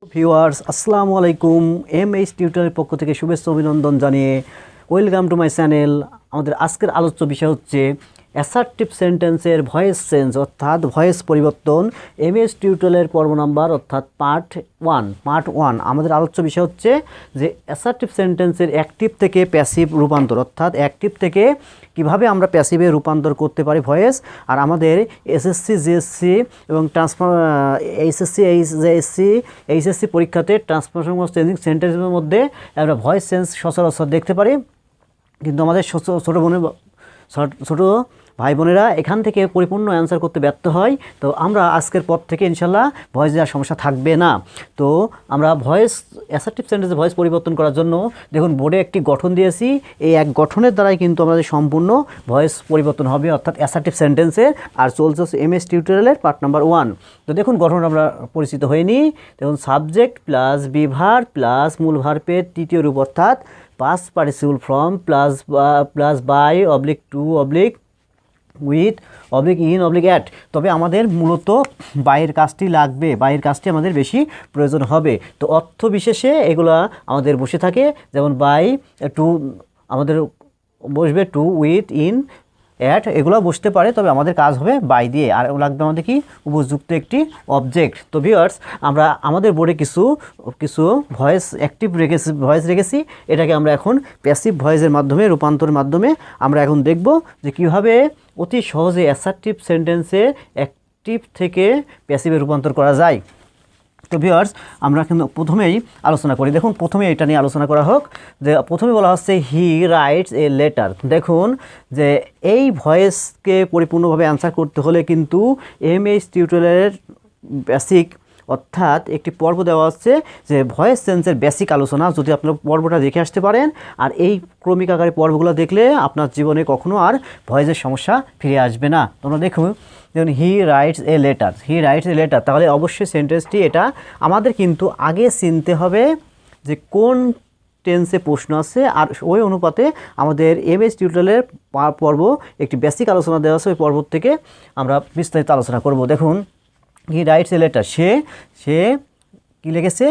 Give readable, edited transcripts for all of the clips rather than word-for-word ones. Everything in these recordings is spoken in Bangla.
ভিউয়ার্স আসসালামু আলাইকুম এমএইচ টিউটরের পক্ষ থেকে শুভেচ্ছা অভিনন্দন জানিয়ে ওয়েলকাম টু মাই চ্যানেল। আমাদের আজকের আলোচ্য বিষয় হচ্ছে অ্যাসার্টিভ সেন্টেন্সের ভয়েস চেঞ্জ অর্থাৎ ভয়েস পরিবর্তন। এমএইচ টিউটোরিয়ালের পর্ব নাম্বার অর্থাৎ পার্ট ওয়ান। আমাদের আলোচ্য বিষয় হচ্ছে যে অ্যাসার্টিভ সেন্টেন্সের অ্যাক্টিভ থেকে প্যাসিভ রূপান্তর অর্থাৎ অ্যাক্টিভ থেকে কিভাবে আমরা প্যাসিভে রূপান্তর করতে পারি ভয়েস। আর আমাদের এসএসসি জিএসসি এবং এইচএসসি পরীক্ষাতে ট্রান্সফরমেশন চেঞ্জিং সেন্টেন্সের মধ্যে আমরা ভয়েস চেঞ্জ সচরাচর দেখতে পারি, কিন্তু আমাদের ছোটো ভাই বোনেরা এখান থেকে পরিপূর্ণ অ্যান্সার করতে ব্যর্থ হয়। তো আমরা আজকের পর থেকে ইনশাল্লাহ ভয়েস দেওয়ার সমস্যা থাকবে না। তো আমরা অ্যাসার্টিভ সেন্টেন্সে ভয়েস পরিবর্তন করার জন্য দেখুন বোর্ডে একটি গঠন দিয়েছি। এই এক গঠনের দ্বারাই কিন্তু আমাদের সম্পূর্ণ ভয়েস পরিবর্তন হবে অর্থাৎ অ্যাসার্টিভ সেন্টেন্সের। আর চলছে এমএস টিউটোরিয়ালের পার্ট নাম্বার 1। তো দেখুন গঠন আমরা পরিচিত হয়নি। দেখুন সাবজেক্ট প্লাস বিভার প্লাস মূল ভার্বের তৃতীয় রূপ অর্থাৎ past participle form plus by oblique to oblique with oblique in oblique at. তবে আমাদের মূলত বাইয়ের কাজটি লাগবে, বাইয়ের কাজটি আমাদের বেশি প্রয়োজন হবে। তো অর্থ বিশেষে এগুলা আমাদের বসে থাকে, যেমন বাই টু আমাদের বসবে টু উইথ ইন অ্যাট এগুলো বসতে পারে, তবে আমাদের কাজ হবে বাই দিয়ে। আর লাগবে আমাদের কি উপযুক্ত একটি অবজেক্ট। তো ভিউয়ার্স আমরা আমাদের বোর্ডে কিছু ভয়েস রেখেছি। এটাকে আমরা এখন প্যাসিভ ভয়েসের মাধ্যমে রূপান্তরের মাধ্যমে আমরা এখন দেখব যে কীভাবে অতি সহজে অ্যাসার্টিভ সেন্টেন্সে অ্যাক্টিভ থেকে প্যাসিভে রূপান্তর করা যায়। তো ভিউয়ার্স আমরা কিন্তু প্রথমেই আলোচনা করি। দেখুন প্রথমে এটা নিয়ে আলোচনা করা হোক যে প্রথমে বলা হচ্ছে হি রাইটস এ লেটার। দেখুন যে এই ভয়েসকে পরিপূর্ণভাবে অ্যান্সার করতে হলে কিন্তু এমএইচ টিউটোরিয়ালের বেসিক অর্থাৎ একটি পর্ব দেওয়া হচ্ছে যে ভয়েস চেঞ্জের বেসিক আলোচনা। যদি আপনার পর্বটা দেখে আসতে পারেন আর এই ক্রমিক আকারে পর্বগুলো দেখলে আপনার জীবনে কখনো আর ভয়েসের সমস্যা ফিরে আসবে না। তোমরা দেখুন হি রাইটস এ লেটার, তাহলে অবশ্যই সেন্টেন্সটি এটা আমাদের কিন্তু আগে চিনতে হবে যে কোন টেন্সে প্রশ্ন আছে, আর ওই অনুপাতে আমাদের এমএস টিউটোরিয়ালের পর্ব একটি বেসিক আলোচনা দেওয়া আছে। ওই পর্ব থেকে আমরা বিস্তারিত আলোচনা করব। দেখুন হি রাইটস এ লেটার, সে কী লিখেছে,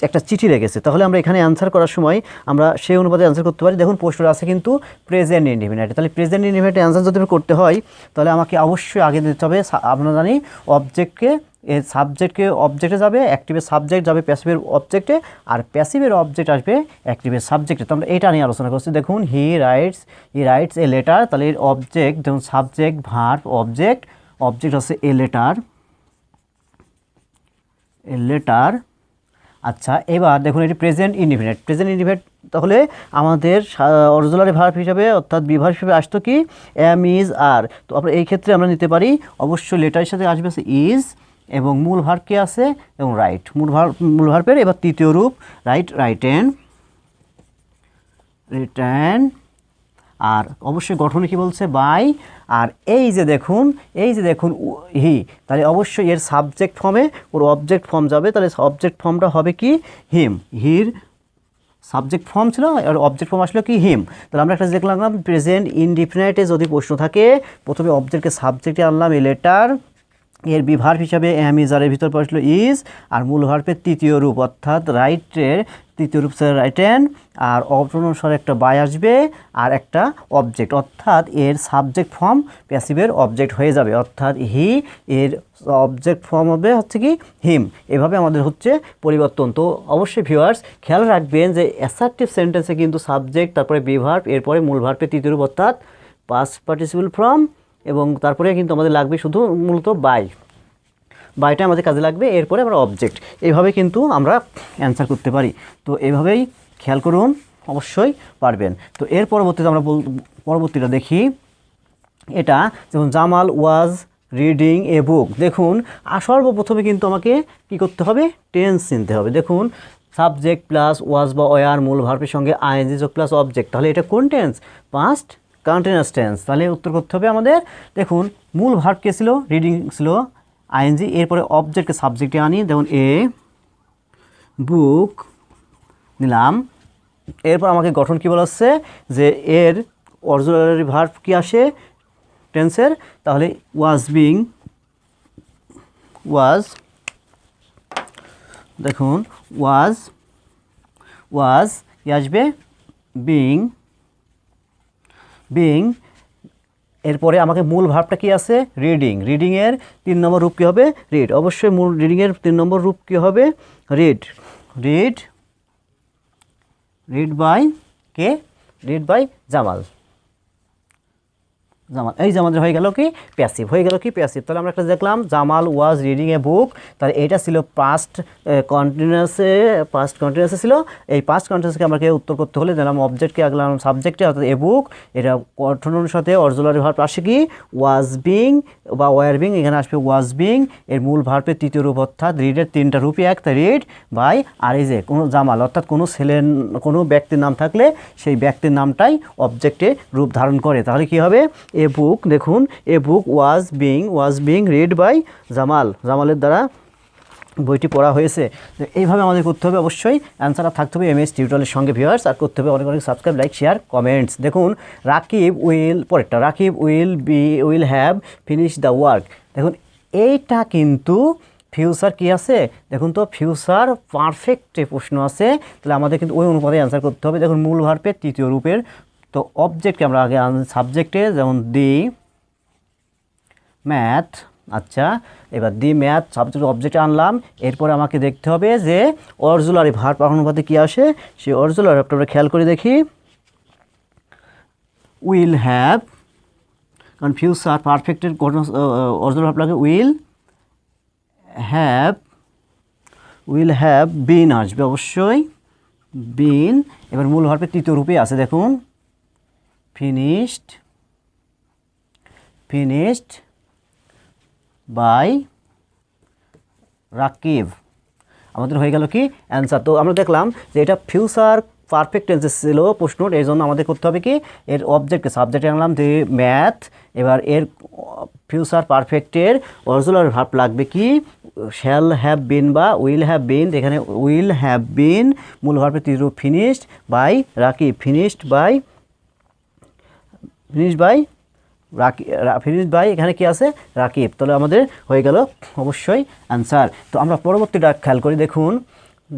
একটা চিঠি লিখেছে। তাহলে আমরা এখানে অ্যান্সার করার সময় আমরা সেই অনুপাতে অ্যান্সার করতে পারি। দেখুন প্রশ্নটা আছে কিন্তু প্রেজেন্ট ইনডিফিনিট। তাহলে প্রেজেন্ট ইনডিফিনিটে অ্যান্সার যদি করতে হয় তাহলে আমাকে অবশ্যই আগে দিতে হবে, আমরা জানি সাবজেক্টকে অবজেক্টে যাবে, অ্যাক্টিভের সাবজেক্ট যাবে প্যাসিভের অবজেক্টে, আর প্যাসিভের অবজেক্ট আসবে অ্যাক্টিভের সাবজেক্টে। তো আমরা এটা নিয়ে আলোচনা করছি। দেখুন হি রাইটস এ লেটার, তাহলে এর অবজেক্ট যেমন সাবজেক্ট ভার্ব অবজেক্ট হচ্ছে এ লেটার। আচ্ছা এবার দেখুন এটি প্রেজেন্ট ইনডিফিনিট। তাহলে আমাদের অক্সিলারি ভার্ব হিসাবে অর্থাৎ বিভার হিসেবে আসতো কি এম ইজ আর। তো আমরা এই ক্ষেত্রে আমরা নিতে পারি অবশ্যই লেটারের সাথে আসবে ইজ এবং মূল ভার্ব কি আছে এবং রাইট। মূল ভার্বের এবার তৃতীয় রূপ রিটার্ন। আর অবশ্যই গঠনে কি বলছে বাই। আর এই যে দেখুন হি, তাহলে অবশ্যই এর সাবজেক্ট ফর্মে ওর অবজেক্ট ফর্ম যাবে। তাহলে অবজেক্ট ফর্মটা হবে কি হিম। হির সাবজেক্ট ফর্ম ছিল আর অবজেক্ট ফর্ম আসলো কি হিম। তাহলে আমরা একটা দেখলাম প্রেজেন্ট ইনডিফিনিটে যদি প্রশ্ন থাকে প্রথমে অবজেক্টকে সাবজেক্টে আনলাম এ লেটার, এর বিভার্ব হিসাবে এম ইজ আর এর ভিতর পড়ছিল ইজ, আর মূল ভার্বের তৃতীয় রূপ অর্থাৎ রাইটের তৃতীয় রূপ রাইটেন, আর অনুসারে একটা বাই আসবে আর একটা অবজেক্ট, অর্থাৎ এর সাবজেক্ট ফর্ম প্যাসিভের অবজেক্ট হয়ে যাবে, অর্থাৎ হি এর অবজেক্ট ফর্ম হবে হচ্ছে কি হিম। এভাবে আমাদের হচ্ছে পরিবর্তন। তো অবশ্যই ভিউয়ার্স খেয়াল রাখবেন যে অ্যাসার্টিভ সেন্টেন্সে কিন্তু সাবজেক্ট তারপরে বিভার্ব এরপরে মূল ভার্বের তৃতীয় রূপ অর্থাৎ পাস্ট পার্টিসিপল ফর্ম এবং তারপরে কিন্তু আমাদের লাগবে শুধু মূলত বাইটা আমাদের কাজে লাগবে, এরপরে আমরা অবজেক্ট। এইভাবে কিন্তু আমরা অ্যান্সার করতে পারি। তো এইভাবেই খেয়াল করুন, অবশ্যই পারবেন। তো এর পরবর্তীতে আমরা পরবর্তীটা দেখি। এটা যেমন জামাল ওয়াজ রিডিং এ বুক। দেখুন সর্বপ্রথমে কিন্তু আমাকে কি করতে হবে, টেন্স চিনতে হবে। দেখুন সাবজেক্ট প্লাস ওয়াজ বা ওয়ার মূল ভার্বের সঙ্গে আইএনজি যোগ প্লাস অবজেক্ট, তাহলে এটা কোন টেন্স, পাস্ট কন্টিনিউয়াস টেন্স। তাহলে উত্তর করতে হবে আমাদের। দেখুন মূল ভার্ব কে ছিল রিডিং ছিল আইএনজি, এরপরে অবজেক্টকে সাবজেক্টে আনি, দেখুন এ বুক নিলাম। এরপর আমাকে গঠন কী বলা হচ্ছে যে এর অক্সিলারি ভার্ব কি আসে টেন্সের, তাহলে ওয়াজ দেখুন ওয়াজ কি আসবে, বিং। এরপরে আমাকে মূল ভার্বটা কি আছে, রিডিংয়ের 3 নম্বর রূপ কী হবে, রিড। অবশ্যই মূল রিডিংয়ের 3 নম্বর রূপ কী হবে, রিড বাই কে, রিড বাই জামাল। এই যে আমাদের হয়ে গেল কি প্যাসিভ, তাহলে আমরা একটা দেখলাম জামাল ওয়াজ রিডিং এ বুক, তাহলে এটা ছিল পাস্ট কন্টিনিউয়াসে ছিল। এই পাস্ট কন্টিনিউয়াসকে আমাকে উত্তর করতে হলে দিলাম অবজেক্টকে, আগলাম সাবজেক্টে, অর্থাৎ এ বুক। এটা গঠনের সাথে অক্সিলারি ভার্ব আসে কি ওয়াজ বিং বা ওয়ার বিং, এখানে আসবে ওয়াজ বিং। এর মূল ভার্বের 3য় রূপ, অর্থাৎ রিডের 3টা রূপই এক, তাই রিড বাই। আর এই যে কোনো জামাল অর্থাৎ কোনো ব্যক্তির নাম থাকলে সেই ব্যক্তির নামটাই অবজেক্টে রূপ ধারণ করে। তাহলে কি হবে, এ বুক, দেখুন এ বুক ওয়াজ বিং রিড বাই জামালের দ্বারা বইটি পড়া হয়েছে। তো এইভাবে আমাদের করতে হবে, অবশ্যই অ্যান্সারটা থাকতে হবে MS টিউটোরিয়ালের সঙ্গে ভিউয়ার্স, আর করতে হবে অনেক সাবস্ক্রাইব, লাইক, শেয়ার, কমেন্টস। দেখুন Rakib will have finish the work. দেখুন এইটা কিন্তু ফিউচার কি আছে, দেখুন তো ফিউচার পারফেক্টে প্রশ্ন আছে, তাহলে আমাদের কিন্তু ওই অনুপাতে অ্যান্সার করতে হবে। দেখুন মূল ভার্বের 3য় রূপের, তো অবজেক্টকে আমরা আগে সাবজেক্টে, যেমন দি ম্যাথ। আচ্ছা, এবার দি ম্যাথ সাবজেক্ট অবজেক্টে আনলাম। এরপরে আমাকে দেখতে হবে যে অক্সিলারি ভার্ব অনুপাতে কী আসে, সেই অক্সিলারি ভার্বটা আমরা খেয়াল করে দেখি। উইল হ্যাভ, কারণ ফিউচার পারফেক্টের অক্সিলারি ভার্ব লাগে উইল হ্যাভ বিন আসবে, অবশ্যই বিন। এবার মূল ভার্বের 3য় রূপে আছে, দেখুন ফিনিশড বাই রাকিব। আমাদের হয়ে গেল কি অ্যান্সার। তো আমরা দেখলাম যে এটা ফিউচার পারফেক্ট টেন্সে ছিল প্রশ্ন, এই জন্য আমাদের করতে হবে কি এর অবজেক্টকে সাবজেক্টে আনলাম যে ম্যাথ। এবার এর ফিউচার পারফেক্টের অক্সিলারি ভার্ব লাগবে কি শ্যাল হ্যাভ বিন বা উইল হ্যাভ বিন। এখানে উইল হ্যাভ বিন, মূল ভার্বের 3 রূপ finished by Rakib, finished by এখানে কি আছে রাকিব। তাহলে আমাদের হয়ে গেল অবশ্যই অ্যান্সার। তো আমরা পরবর্তীটা খেয়াল করি।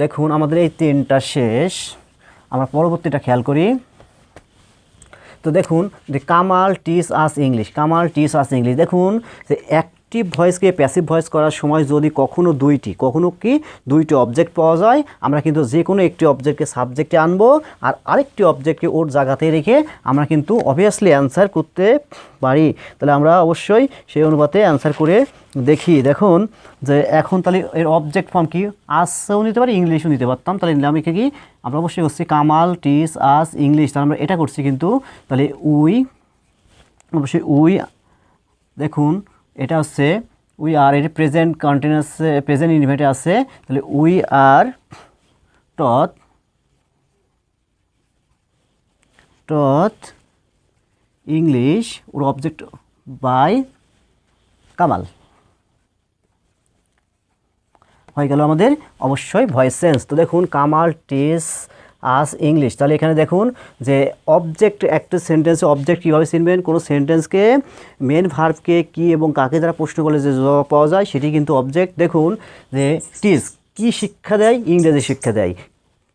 দেখুন আমাদের এই 3টা শেষ, আমরা পরবর্তীটা খেয়াল করি। তো দেখুন যে কামাল টিচ আস ইংলিশ, দেখুন যে অ্যাক্টিভ ভয়েসকে প্যাসিভ ভয়েস করার সময় যদি কখনো দুইটি অবজেক্ট পাওয়া যায়, আমরা কিন্তু যে কোনো একটি অবজেক্টকে সাবজেক্টে আনবো আর আরেকটি অবজেক্টকে ওর জায়গাতে রেখে আমরা কিন্তু অবভিয়াসলি অ্যান্সার করতে পারি। তাহলে আমরা অবশ্যই সেই অনুপাতে অ্যান্সার করে দেখি। দেখুন যে এখন তাহলে এর অবজেক্ট ফর্ম কি, আসও নিতে পারি ইংলিশও নিতে পারতাম, তাহলে নিলাম কি আমরা অবশ্যই করছি কামাল টিচ আস ইংলিশ, তাহলে আমরা এটা করছি কিন্তু তাহলে উই দেখুন এটা হচ্ছে উই আর, এটা প্রেজেন্ট কন্টিনিউয়াস প্রেজেন্ট ইনডিফিনিটে আছে, তাহলে we are taught English, or object by Kamal. হয়ে গেল আমাদের অবশ্যই ভয়েস সেন্স। তো দেখুন কামাল টিচ আস ইংলিশ, তাহলে এখানে দেখুন যে অবজেক্ট, একটা সেন্টেন্সে অবজেক্ট কীভাবে চিনবেন, কোনো সেন্টেন্সকে মেন ভার্বকে কি এবং কাকে দ্বারা প্রশ্ন করলে যে জবাব পাওয়া যায় সেটি কিন্তু অবজেক্ট। দেখুন যে টিচ কি শিক্ষা দেয়, ইংরেজি শিক্ষা দেয়।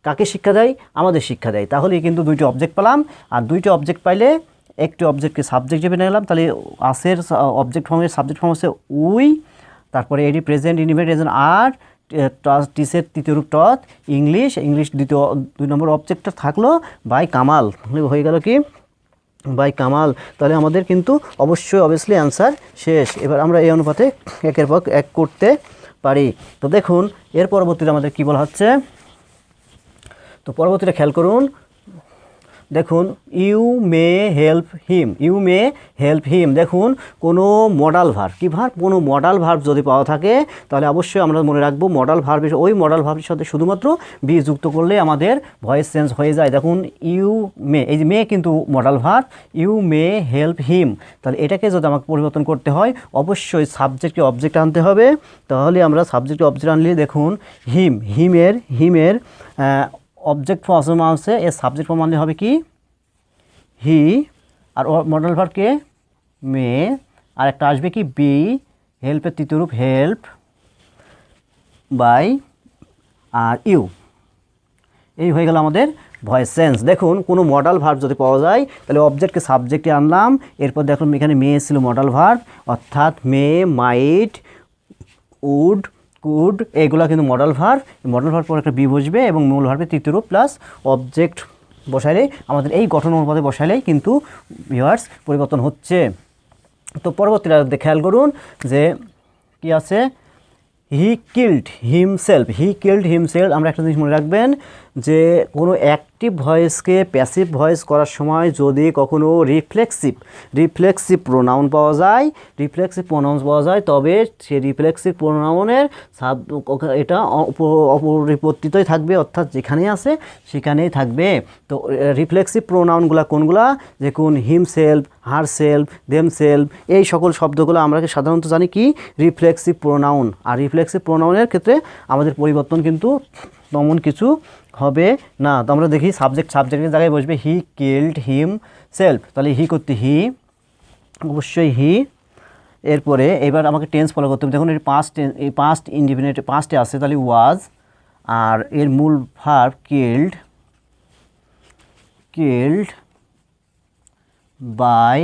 কাকে শিক্ষা দেয়, আমাদের শিক্ষা দেয়। তাহলেই কিন্তু 2টি অবজেক্ট পেলাম, আর 2টি অবজেক্ট পাইলে একটি অবজেক্টকে সাবজেক্ট হিসেবে নিলাম, তাহলে আসের অবজেক্ট ফর্মের সাবজেক্ট ফর্ম হচ্ছে উই, তারপরে এটি প্রেজেন্ট ইনডিফিনিট আর টিচের 3য় রূপ টট ইংলিশ 2 নম্বর অবজেক্টটা থাকলো বাই কামাল, হয়ে গেল কি বাই কামাল। তাহলে আমাদের কিন্তু অবভিয়াসলি অ্যান্সার শেষ। এবার আমরা এই অনুপাতে একের পর এক করতে পারি। তো দেখুন এর পরবর্তীতে আমাদের কি বলা হচ্ছে, তো পরবর্তীটা খেয়াল করুন। দেখুন ইউ মে হেল্প হিম, দেখুন কোনো মডাল ভার্ব, কি ভার্ব, কোনো মডাল ভার্ব যদি পাওয়া থাকে তাহলে অবশ্যই আমরা মনে রাখবো মডাল ভার্বের, ওই মডাল ভার্বের সাথে শুধুমাত্র বি যুক্ত করলে আমাদের ভয়েস চেঞ্জ হয়ে যায়। দেখুন ইউ মে, এই যে মে কিন্তু modal verb, you may help him, তাহলে এটাকে যদি আমাকে পরিবর্তন করতে হয় অবশ্যই সাবজেক্টকে অবজেক্ট আনতে হবে। তাহলে আমরা সাবজেক্টকে অবজেক্ট আনলে দেখুন হিমের অবজেক্ট ফর্ম আছে, এর সাবজেক্ট ফর্ম আনলে হবে কি হি, আর মডেল ভার্বকে মে, আর একটা আসবে কি বি, হেল্পের 3য় রূপ হেল্প বাই আর ইউ, এই হয়ে গেল আমাদের ভয়েস সেন্স। দেখুন কোনো মডাল ভার্ব যদি পাওয়া যায় তাহলে অবজেক্টকে সাবজেক্টে আনলাম, এরপর দেখুন এখানে মে ছিল মডাল ভার্ব, অর্থাৎ মে, মাইট, উড, কুড, এগুলো কিন্তু মডাল ভার্ব। মডাল ভার্ব পর একটা বি বসবে এবং মূল ভার্বের তৃতীয় রূপ প্লাস অবজেক্ট বসাইলে আমাদের এই গঠন অনুপাতে বসাইলেই কিন্তু ভিউয়ার্স পরিবর্তন হচ্ছে। তো পরবর্তীটা খেয়াল করুন যে কি আছে, he killed himself. He killed himself, আমরা একটা জিনিস মনে রাখবেন যে কোনো অ্যাক্টিভ ভয়েসকে প্যাসিভ ভয়েস করার সময় যদি কখনো রিফ্লেক্সিভ প্রোনাউন পাওয়া যায়, তবে সেই রিফ্লেক্সিভ প্রোনাউনের এটা অপরিবর্তিতই থাকবে, অর্থাৎ যেখানেই আছে সেখানেই থাকবে। তো রিফ্লেক্সিভ প্রোনাউনগুলো কোনগুলা, দেখুন হিমসেলফ, হারসেলফ, দেমসেলফ, এই সকল শব্দগুলো আমরা সাধারণত জানি কি রিফ্লেক্সিভ প্রোনাউন। আর রিফ্লেক্সিভ প্রোনাউনের ক্ষেত্রে আমাদের পরিবর্তন কিন্তু তেমন কিছু হবে না। তো আমরা দেখি সাবজেক্টের জায়গায় বসবে হি কিল্ড হিমসেলফ, তাহলে হি করতে হি, অবশ্যই হি। এরপরে এবার আমাকে টেন্স ফলো করতে হবে। দেখুন এই পাস্ট ইনডিফিনিট পাস্টে আছে, তাহলে ওয়াজ, আর এর মূল ভার্ব কিল্ড বাই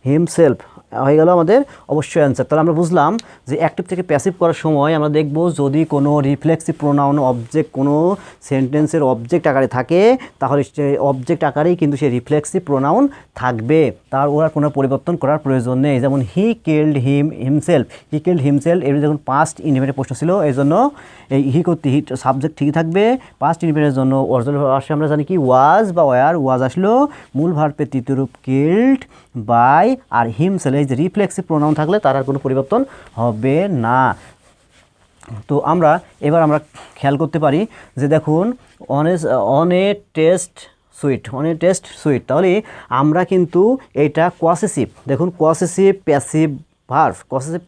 হিমসেলফ হয়ে গেল আমাদের অবশ্যই অ্যান্সার। তাহলে আমরা বুঝলাম যে অ্যাক্টিভ থেকে প্যাসিভ করার সময় আমরা দেখব যদি কোনো রিফ্লেক্সিভ প্রোনাউন অবজেক্ট কোনো সেন্টেন্সের অবজেক্ট আকারে থাকে, তাহলে সে অবজেক্ট আকারেই কিন্তু সে রিফ্লেক্সিভ প্রোনাউন থাকবে, তার ওর কোনো পরিবর্তন করার প্রয়োজন নেই। যেমন হি কিল্ড হিমসেলফ, এর যখন পাস্ট ইনডিফিনিট প্রশ্ন ছিল এই জন্য এই হি করতে হি সাবজেক্ট ঠিকই থাকবে। পাস্ট ইনডিফিনিটের জন্য অরিজিনাল ভার্ব আসে, আমরা জানি কি ওয়াজ বা ওয়ার, ওয়াজ আসলো, মূল ভার্বের তৃতীয় রূপ কিল্ড বাই, আর হিমসেলফ এই যে রিফ্লেক্সিভ প্রোনাউন থাকলে তার আর কোনো পরিবর্তন হবে না। তো এবার আমরা খেয়াল করতে পারি যে দেখুন অন এ টেস্ট সুইট, তাহলে আমরা কিন্তু এটা কোয়াসেসিভ, দেখুন কোয়াসেসিভ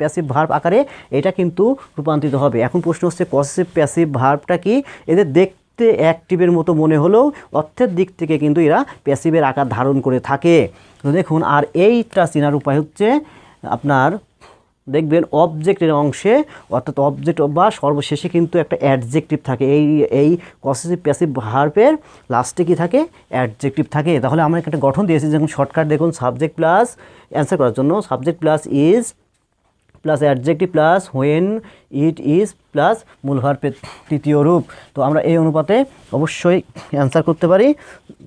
প্যাসিভ ভার্ব আকারে এটা কিন্তু রূপান্তরিত হবে। এখন প্রশ্ন হচ্ছে কোয়াসেসিভ প্যাসিভ ভার্বটা কি, এদের দেখতে অ্যাক্টিভের মতো মনে হলেও অর্থের দিক থেকে কিন্তু এরা প্যাসিভের আকার ধারণ করে থাকে। তো দেখুন, আর এইটা চেনার উপায় হচ্ছে আপনার দেখবেন অবজেক্টের অংশে, অর্থাৎ অবজেক্ট বা সর্বশেষে কিন্তু একটা অ্যাডজেক্টিভ থাকে। এই পসেসিভ প্যাসিভ ভার্বের লাস্টে কি থাকে, অ্যাডজেক্টিভ থাকে। তাহলে আমরা একটা গঠন দিয়েছি, যেমন শর্টকাট দেখুন, সাবজেক্ট প্লাস অ্যান্সার করার জন্য subject plus is plus adjective plus when it is plus মূল ভার্বের তৃতীয় রূপ। তো আমরা এই অনুপাতে অবশ্যই অ্যান্সার করতে পারি।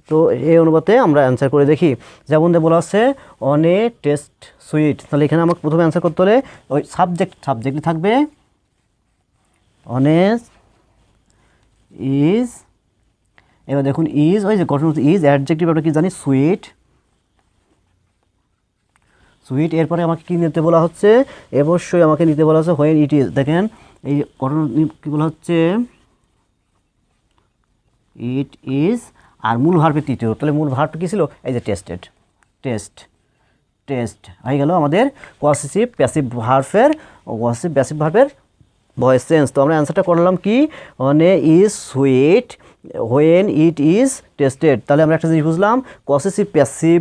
তো এই অনুপাতে আমরা অ্যান্সার করে দেখি। যেমন বলা হচ্ছে অন এ টেস্ট সুইট, তাহলে এখানে আমাকে প্রথমে অ্যান্সার করতে হলে ওই সাবজেক্টই থাকবে অন এ ইজ। এবার দেখুন ইজ, ওই যে গঠন হচ্ছে ইজ, অ্যাডজেক্টিভ আমরা কি জানি সুইট, এরপরে আমাকে কি নিতে বলা হচ্ছে, অবশ্যই আমাকে নিতে বলা হচ্ছে হোয়েন ইট ইজ। দেখেন এই ঘটনা কি বলা হচ্ছে, ইট ইজ, আর মূল ভার্বের তৃতীয়, তাহলে মূল ভার্ব কি ছিল, এই যে টেস্ট হয়ে গেল আমাদের পসেসিভ প্যাসিভ ভার্বের ভয়েস চেঞ্জ। তো আমরা অ্যান্সারটা করলাম কি, on a is sweet when it is tasted. তাহলে আমরা একটা জিনিস বুঝলাম, পসেসিভ প্যাসিভ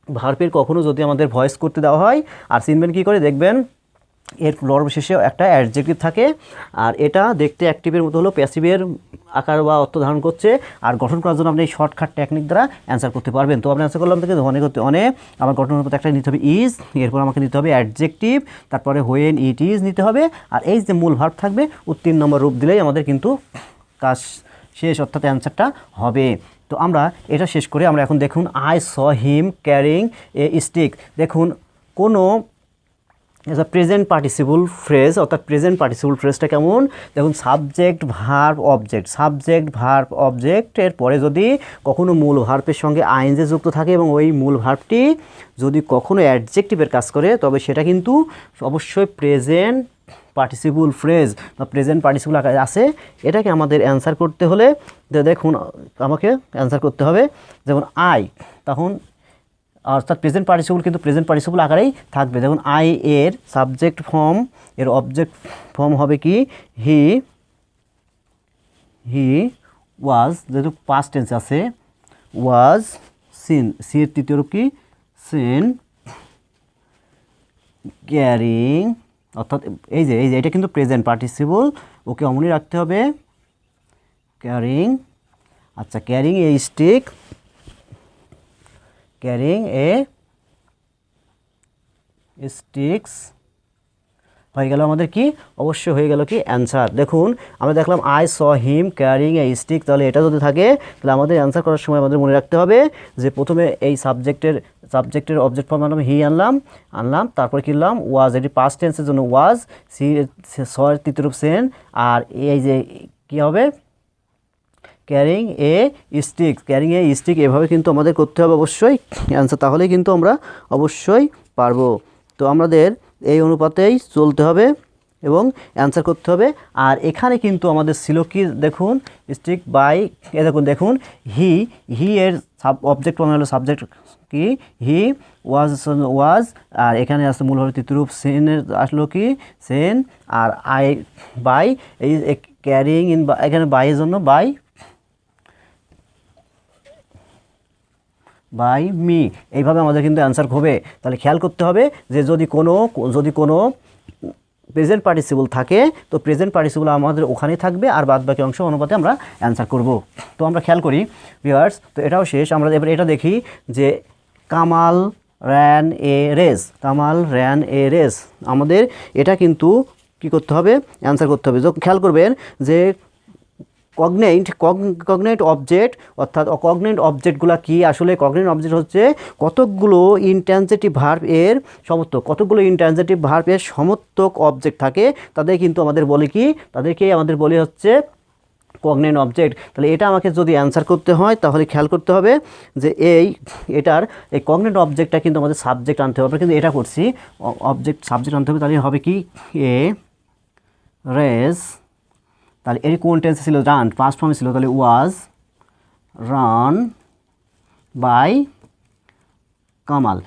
ভার্বের কখনো যদি আমাদের ভয়েস করতে দেওয়া হয়, আর চিনবেন কী করে, দেখবেন এর সর্বশেষে একটা অ্যাডজেক্টিভ থাকে, আর এটা দেখতে অ্যাক্টিভের মতো হলো প্যাসিভের আকার বা অর্থ ধারণ করছে, আর গঠন করার জন্য আপনি এই শর্টকাট টেকনিক দ্বারা অ্যান্সার করতে পারবেন। তো আপনি অ্যান্সার করলাম থেকে আমার গঠন অনুপাতে একটা নিতে হবে ইজ, এরপর আমাকে নিতে হবে অ্যাডজেক্টিভ, তারপরে হোয়েন ইট ইজ নিতে হবে, আর এই যে মূল ভার্ব থাকবে ও 3 নম্বর রূপ দিলেই আমাদের কিন্তু কাজ শেষ, অর্থাৎ অ্যান্সারটা হবে। তো আমরা এটা শেষ করে আমরা এখন দেখুন I saw him carrying a stick. দেখুন কোনো প্রেজেন্ট পার্টিসিপল ফ্রেজ, অর্থাৎ প্রেজেন্ট পার্টিসিপল ফ্রেজটা কেমন, দেখুন সাবজেক্ট ভার্ব অবজেক্ট এর পরে যদি কখনো মূল ভার্বের সঙ্গে আইএনজি যুক্ত থাকে এবং ওই মূল ভার্বটি যদি কখনো অ্যাডজেক্টিভের কাজ করে, তবে সেটা কিন্তু অবশ্যই প্রেজেন্ট পার্টিসিপল ফ্রেজ বা প্রেজেন্ট পার্টিসিপল আকারে আছে। এটাকে আমাদের অ্যান্সার করতে হলে দেখুন আমাকে অ্যান্সার করতে হবে, যেমন আই, তখন অর্থাৎ প্রেজেন্ট পার্টিসিপল কিন্তু প্রেজেন্ট পার্টিসিপল আকারেই থাকবে। দেখুন আই এর সাবজেক্ট ফর্ম, এর অবজেক্ট ফর্ম হবে কি হি ওয়াজ, যেহেতু পাস্ট টেন্স আছে, ওয়াজ সিন, সি এর তৃতীয় রূপ কি সিন, ক্যারিং, অর্থাৎ এই যে এটা কিন্তু প্রেজেন্ট পার্টিসিপল, ওকে অমনই রাখতে হবে, ক্যারিং। আচ্ছা, carrying a stick, carrying a sticks হয়ে গেল আমাদের কি, অবশ্যই হয়ে গেল কি অ্যান্সার। দেখুন আমরা দেখলাম I saw him carrying a stick, তাহলে এটা যদি থাকে তাহলে আমাদের অ্যান্সার করার সময় আমাদের মনে রাখতে হবে যে প্রথমে এই সাবজেক্টের অবজেক্ট ফর্ম আনলাম, হি আনলাম, তারপর কিনলাম ওয়াজ, এটি পাস্ট টেন্সের জন্য ওয়াজ, সি সর তৃতীয় রূপ সেন, আর এই যে কী হবে carrying a stick, carrying a stick, এভাবে কিন্তু আমাদের করতে হবে অবশ্যই অ্যান্সার, তাহলেই কিন্তু আমরা অবশ্যই পারবো। তো আমাদের এই অনুপাতেই চলতে হবে এবং অ্যান্সার করতে হবে। আর এখানে কিন্তু আমাদের ছিল কি দেখুন, স্টিক বাই, এ দেখুন হি এর অবজেক্ট ফর্ম হলো সাবজেক্ট কি হি, ওয়াজ, আর এখানে আসলে মূল হলো তৃতীয় রূপ সেনের আসলো কি সেন, আর আই বাই, এই ক্যারিং ইন, এখানে বাইয়ের জন্য বাই মি, এইভাবে আমাদের কিন্তু অ্যান্সার হবে। তাহলে খেয়াল করতে হবে যে যদি কোনো প্রেজেন্ট পার্টিসিপল থাকে তো প্রেজেন্ট পার্টিসিপল আমাদের ওখানেই থাকবে, আর বাদ বাকি অংশ অনুপাতে আমরা অ্যান্সার করব। তো আমরা খেয়াল করি ভিউয়ার্স, তো এটাও শেষ। আমরা এবার এটা দেখি যে Kamal ran a race, Kamal ran a race, আমাদের এটা কিন্তু কি করতে হবে, অ্যান্সার করতে হবে। খেয়াল করবেন যে কগনেট অবজেক্ট, অর্থাৎ কগনেট অবজেক্টগুলো কি, আসলে কগনেট অবজেক্ট হচ্ছে কতকগুলো ইনট্রানজিটিভ ভার্ব এর সমর্থক, কতকগুলো ইনট্রানজিটিভ ভার্বের সমর্থক অবজেক্ট থাকে, তাদের কিন্তু আমাদের বলি কি, তাদেরকে আমাদের বলি হচ্ছে কগনেট অবজেক্ট। তাহলে এটা আমাকে যদি অ্যান্সার করতে হয় তাহলে খেয়াল করতে হবে যে এটার এই কগনেট অবজেক্টটা কিন্তু আমাদের সাবজেক্ট আনতে হবে, কিন্তু এটা করছি সাবজেক্ট আনতে হবে, তাহলে হবে কি এ রেস, তাহলে এর কোন টেন্সে ছিল, রান, পাস্ট ফর্মে ছিল, তাহলে ওয়াজ রান বাই কামাল,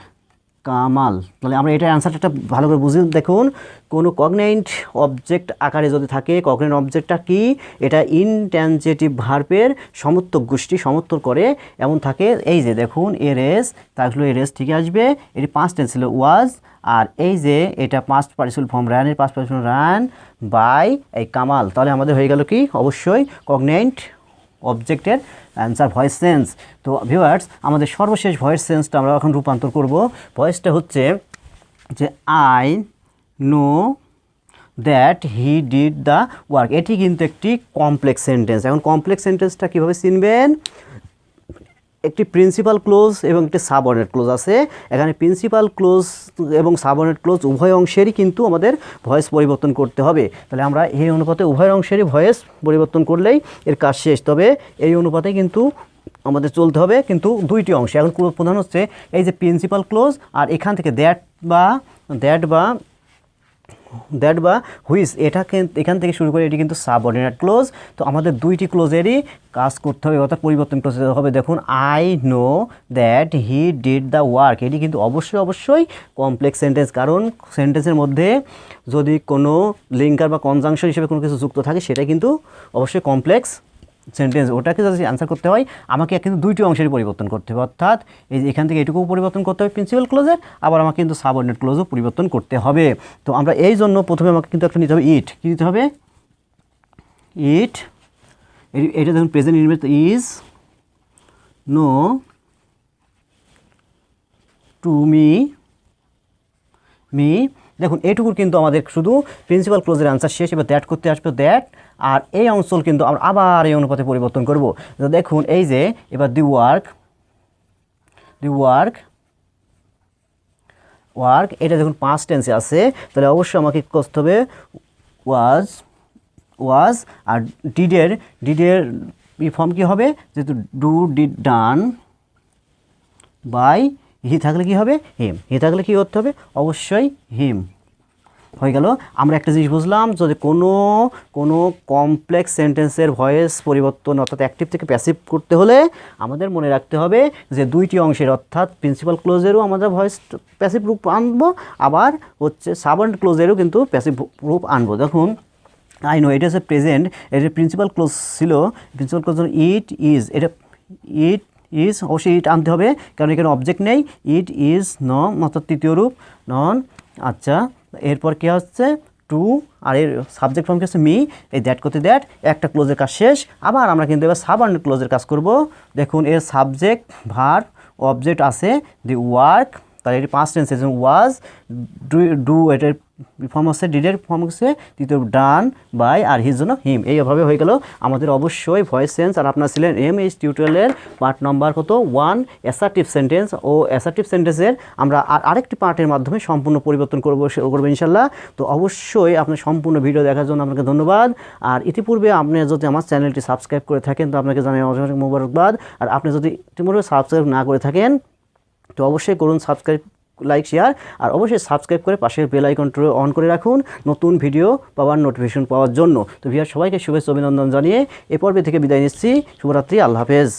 তাহলে আমরা এটার অ্যান্সারটা ভালো করে বুঝি। দেখুন কোনো কগনেট অবজেক্ট আকারে যদি থাকে, কগনেট অবজেক্টটা কি, এটা ইনট্রানজিটিভ ভার্বের সমর্থক গোষ্ঠী সমর্থন করে এমন থাকে। এই যে দেখুন এরেস, তাহলে এরেস ঠিকই আসবে, এটি পাস্ট টেন্স ছিল ওয়াজ, আর এই যে এটা পাস্ট পার্টিসিপল ফর্ম রানের পাস্ট পার্টিসিপল রান বাই এই কামাল, তাহলে আমাদের হয়ে গেল কি অবশ্যই কগনেট অবজেক্টের অ্যান্সার ভয়েস সেন্স। তো ভিউয়ার্স, আমাদের সর্বশেষ ভয়েস সেন্সটা আমরা এখন রূপান্তর করব। ভয়েসটা হচ্ছে যে I know that he did the work, এটি কিন্তু একটি কমপ্লেক্স সেন্টেন্স। এখন কমপ্লেক্স সেন্টেন্সটা কীভাবে চিনবেন, একটি প্রিন্সিপাল ক্লোজ এবং একটি সাবঅর্ডিনেট ক্লোজ আছে। এখানে প্রিন্সিপাল ক্লোজ এবং সাবঅর্ডিনেট ক্লোজ উভয় অংশেরই কিন্তু আমাদের ভয়েস পরিবর্তন করতে হবে। তাহলে আমরা এই অনুপাতে উভয় অংশেরই ভয়েস পরিবর্তন করলেই এর কাজ শেষ। তবে এই অনুপাতে কিন্তু আমাদের চলতে হবে কিন্তু দুইটি অংশে। এখন প্রধান হচ্ছে এই যে প্রিন্সিপাল ক্লোজ, আর এখান থেকে দ্যাট বা হুইচ, এখান থেকে শুরু করে এটি কিন্তু সাবঅর্ডিনেট ক্লোজ। তো আমাদের দুইটি ক্লোজেরই কাজ করতে হবে, অর্থাৎ পরিবর্তন করতে হবে। দেখুন I know that he did the work, এটি কিন্তু অবশ্যই কমপ্লেক্স সেন্টেন্স, কারণ সেন্টেন্সের মধ্যে যদি কোনো লিঙ্কার বা কনজাংশন হিসেবে কোনো কিছু যুক্ত থাকে সেটা কিন্তু অবশ্যই কমপ্লেক্স সেন্টেন্স। ওটাকে যদি অ্যান্সার করতে হয় আমাকে কিন্তু দুইটি অংশেরই পরিবর্তন করতে হবে, অর্থাৎ এই যে এখান থেকে এটুকুও পরিবর্তন করতে হবে প্রিন্সিপাল ক্লোজের, আবার আমাকে কিন্তু সাবঅর্ডিনেট ক্লোজও পরিবর্তন করতে হবে। তো আমরা এই জন্য প্রথমে আমাকে কিন্তু একটা নিতে হবে ইট, কী নিতে হবে ইট, এটা দেখুন present indefinite is known to me, দেখুন এইটুকুর কিন্তু আমাদের শুধু প্রিন্সিপাল ক্লোজের অ্যান্সার শেষ। এবার দ্যাট করতে আসবে দ্যাট, আর এই অঞ্চল কিন্তু আমরা আবার এই অনুপাতে পরিবর্তন করব। তো দেখুন এই যে এবার দি ওয়ার্ক এটা দেখুন পাস্ট টেন্সে আছে, তাহলে অবশ্যই আমাকে করতে হবে ওয়াজ, আর ডিডের ফর্ম কী হবে, যেহেতু ডিড ডান বাই হি থাকলে কি হবে হিম, হি থাকলে কী করতে হবে অবশ্যই হিম। হয়ে গেল। আমরা একটা জিনিস বুঝলাম, যদি কোনো কমপ্লেক্স সেন্টেন্সের ভয়েস পরিবর্তন অর্থাৎ অ্যাক্টিভ থেকে প্যাসিভ করতে হলে আমাদের মনে রাখতে হবে যে দুইটি অংশের, অর্থাৎ প্রিন্সিপাল ক্লোজেরও আমাদের ভয়েস প্যাসিভ রূপ আনবো, আবার হচ্ছে সাবঅর্ডিনেট ক্লোজেরও কিন্তু প্যাসিভ রূপ আনবো। দেখুন আই নো এটা হচ্ছে প্রেজেন্ট, এটা প্রিন্সিপাল ক্লোজ ছিল, প্রিন্সিপাল ক্লোজ ইট ইজ, এটা ইট অবশ্যই ইট আনতে হবে কারণ এখানে অবজেক্ট নেই। ইট ইজ অর্থাৎ তৃতীয় রূপ নন আচ্ছা, এরপর কি হচ্ছে টু, আর এর সাবজেক্ট ফর্ম কি হচ্ছে মি, এই দ্যাট করতে দ্যাট, একটা ক্লোজের কাজ শেষ। আবার আমরা কিন্তু এবার সাবঅর্ডিনেট ক্লোজের কাজ করব। দেখুন এর সাবজেক্ট ভার্ব অবজেক্ট আছে দি ওয়ার্ক, তাহলে এটি পাস্ট টেন্স এজন্য ওয়াজ, ডু এটার ফর্ম হচ্ছে ডিডের ফর্ম হচ্ছে তৃতীয় ডান বাই, আর হির জন্য হিম। এইভাবে হয়ে গেল আমাদের অবশ্যই ভয়েস চেঞ্জ। আর আপনার ছিলেন এমএইচ টিউটোরিয়ালের পার্ট নাম্বার কত 1 অ্যাসার্টিভ সেন্টেন্স। ও অ্যাসার্টিভ সেন্টেন্সের আমরা আরেকটি পার্টের মাধ্যমে সম্পূর্ণ পরিবর্তন করবো ইনশাল্লাহ। তো অবশ্যই আপনার সম্পূর্ণ ভিডিও দেখার জন্য আপনাকে ধন্যবাদ। আর ইতিপূর্বে আপনি যদি আমার চ্যানেলটি সাবস্ক্রাইব করে থাকেন তো আপনাকে জানাই অনেক অনেক মোবারকবাদ। আর আপনি যদি ইতিপূর্বে সাবস্ক্রাইব না করে থাকেন তো অবশ্যই করুন সাবস্ক্রাইব, লাইক, শেয়ার, আর অবশ্যই সাবস্ক্রাইব করে পাশের বেল আইকনটি অন করে রাখুন নতুন ভিডিও পাওয়ার, নোটিফিকেশন পাওয়ার জন্য। তো ভিউয়ার সবাইকে শুভেচ্ছা অভিনন্দন জানিয়ে এ পর্বে থেকে বিদায় নিচ্ছি। শুভরাত্রি, আল্লাহ হাফেজ।